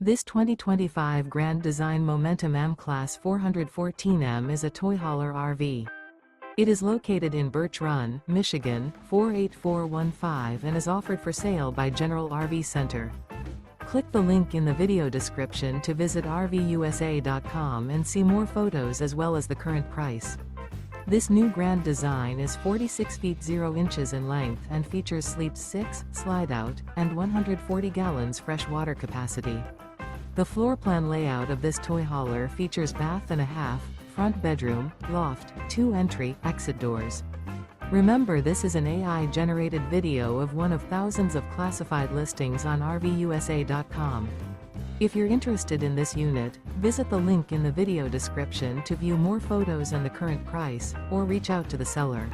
This 2025 Grand Design Momentum M-Class 414M is a toy hauler RV. It is located in Birch Run, Michigan, 48415 and is offered for sale by General RV Center. Click the link in the video description to visit RVUSA.com and see more photos as well as the current price. This new grand design is 46 feet 0 inches in length and features sleeps 6, Slideout, and 140 gallons fresh water capacity. The floor plan layout of this toy hauler features bath and a half, front bedroom, loft, 2 entry/exit doors. Remember, this is an AI-generated video of one of thousands of classified listings on RVUSA.com. If you're interested in this unit, visit the link in the video description to view more photos and the current price, or reach out to the seller.